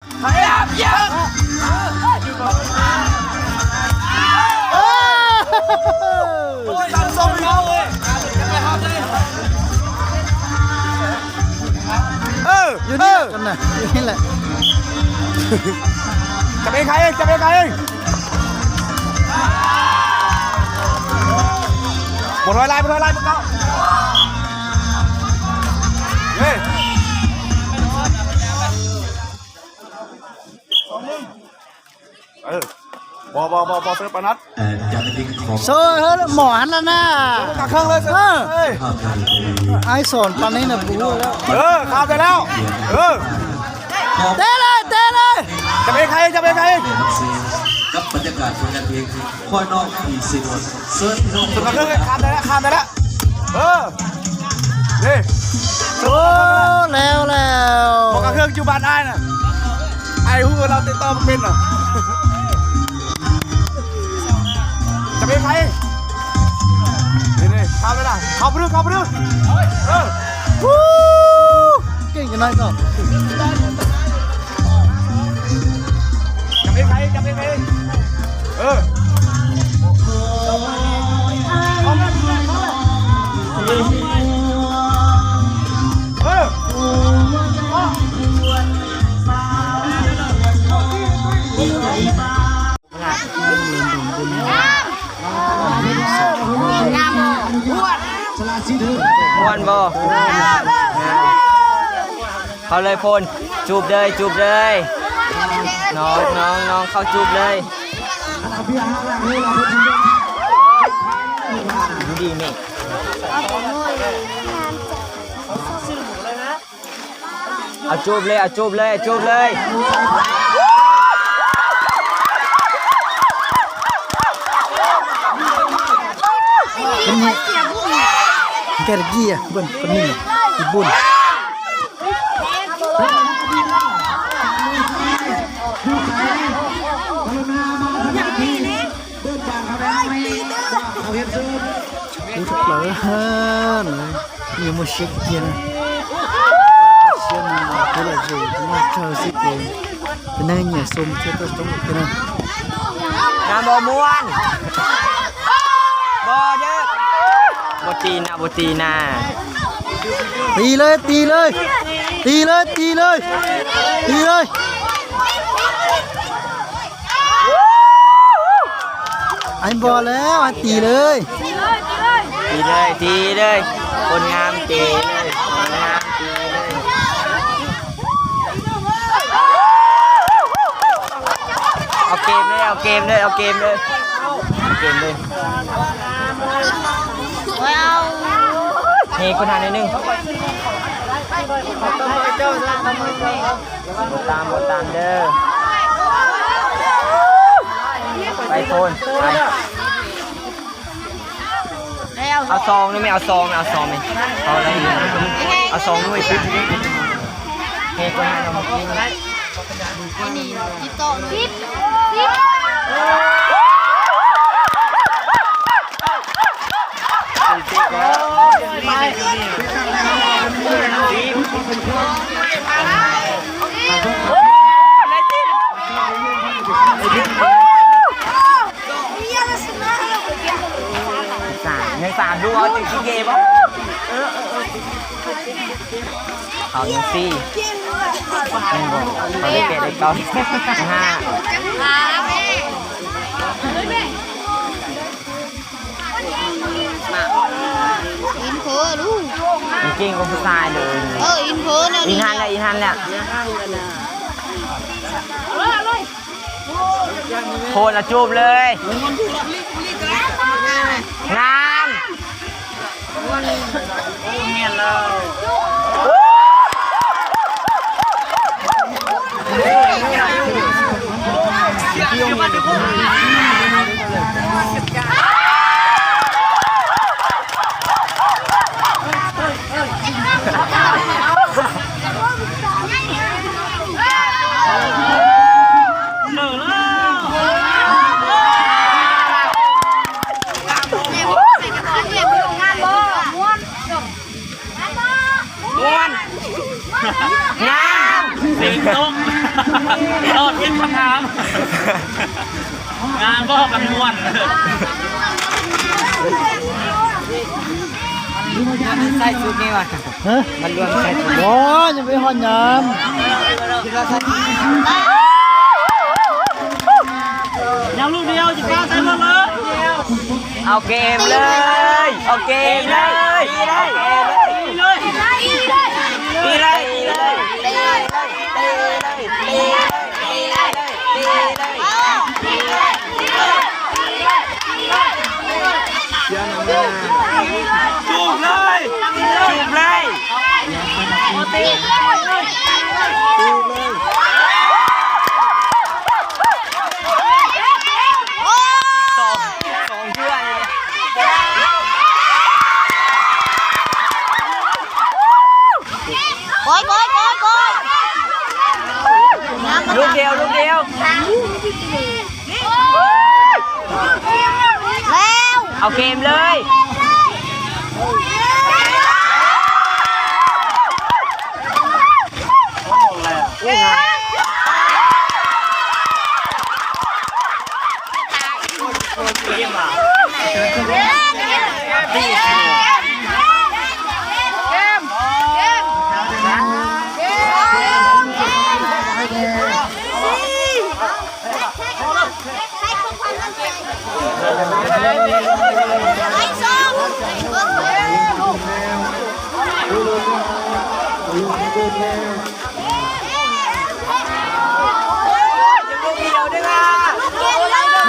พยายามยับโอ้ยทำทรงเขาเลยอยู่นี่กันนะอยู่นี่แหละจะเป็นใครเองจะเป็นใครเองหมดไล่พวกเขาเฮ้ยบอเซอร์ปนัดโซ่เฮ้ยหมอหันแล้วนะกักเครื่องเลยไอสอนตอนนี้นะบูแล้วข้ามไปแล้วเตะเลยจะเป็นใครกับบรรยากาศของการเพลงค่อยนอกอีซีนเซิร์ชน้องกักเครื่องข้ามไปแล้วนี่โอ้แล้วบอกกักเครื่องจูบานไอ้น่ะไอ้หูเราติดต่อเป็นน่ะจะเป็นใครนี่ข้ามไปละเข้าไปดูเก่งกันหน่อยก็จะเป็นใครม้วนบ่เขาเลยพลจูบเลยน้องเข้าจูบเลยดีไหมเอาจูบเลยเป็นไงแกระกี้อ่ะบุญคนนี้อีบุญดูสักหน่อยนี่มันเช็คเย็นเชื่อมตัวละเจมันเท่าสิเองเป็นไงเนี่ยสมเชื่อตัวตรงกันนะงานบ่ม้วนบ่เด้อบ่ตีนะตีเลยไอ้บอลแล้วตีเลยคนงามตีเลยเอาเกมเลยเฮ้คนทานนิดนึงบดตามเด้อไปโฟนไปเอาซองนี่ไม่เอาซองไหมเอาอะไรเอาซองด้วยสิเฮ้คนทานเรากินนี่จิ๊บโตจิ๊บยังสามดูเอาติดเกมอ่ะเอายังสี่ยังบอกเขาได้เกตได้เก้าห้าอินโฟลูกจริงก็ผู้ชายเลยอินโฟเนี่ยอินฮันแหละโคนละจูบเลยงามเนี่ยงามสิงโต โดดยิงคำถามงานบอกกันม่วน ใส่ชุดนี้ว่ะ ฮะ มันรวมใส่ชุด โอ้ยยังไปหอนยาม ยังลูกเดียวจะป้าใส่หมดเลย เอาเกมเลยเอาเกมเลยตีเลยตีเลยตีเลยตีเลยตีเลยตีเลยตีเลยตีเลยจูบเลยจูบเลยสองเพื่อนเลยโกยโกยโกยโกย ลูกเดียวลูกเดียว แล้ว เอาเกมเลย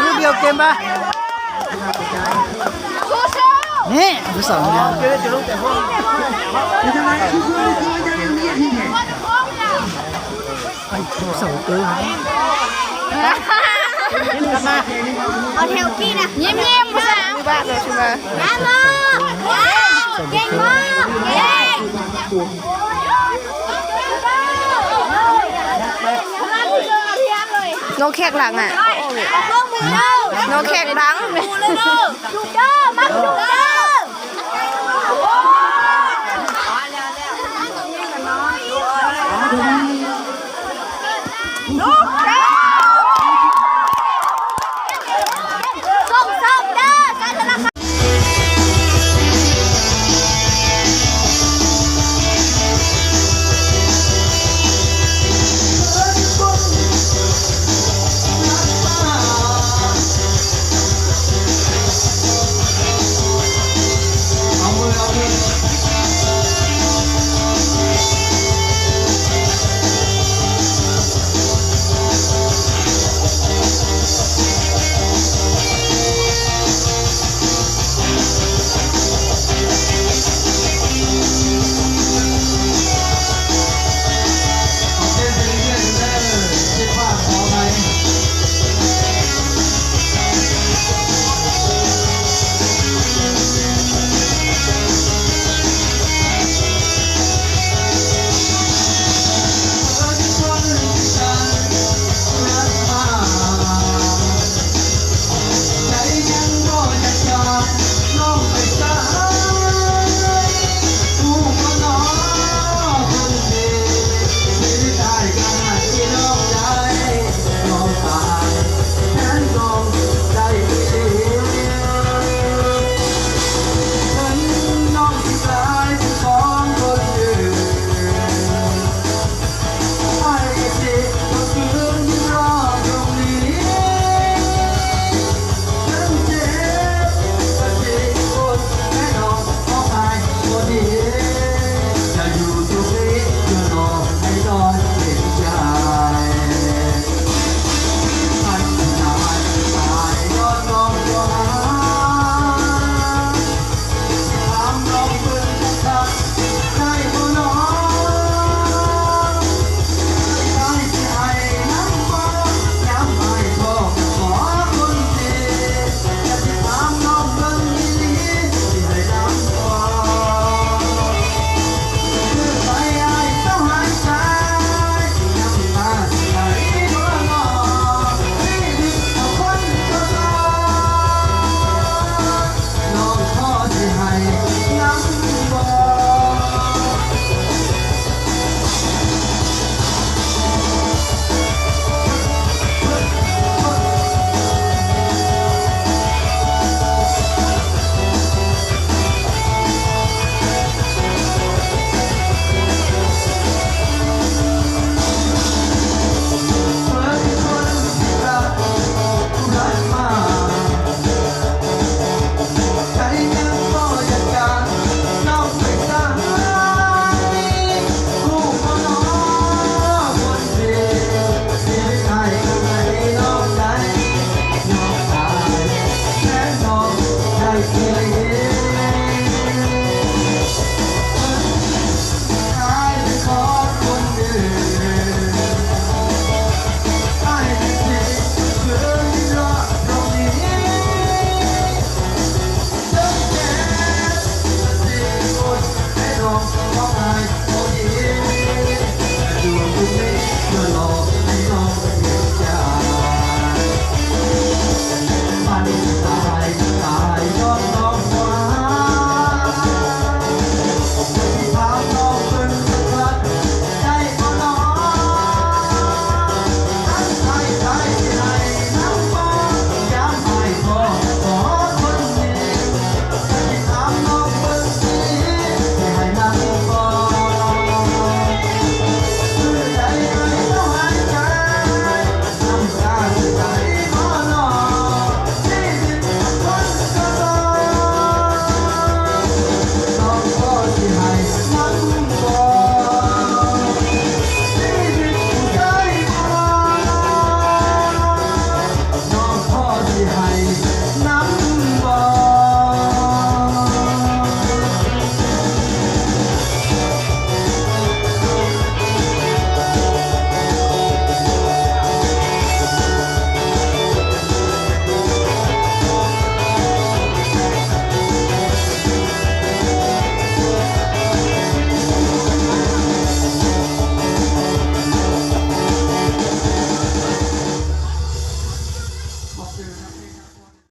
ลูกเดียวเกมปะนี่ผู้สาวงามไอ้ผู้สาวเกิน เอาแถวกี้นะยิ้มยิ้มภาษาบ้านเลยใช่ไหมน้ำมาเก่งมากเก่งโนแขกหลังอ่ะโนแขกหลังถูกเด้อมาถูกเด้อลูกแข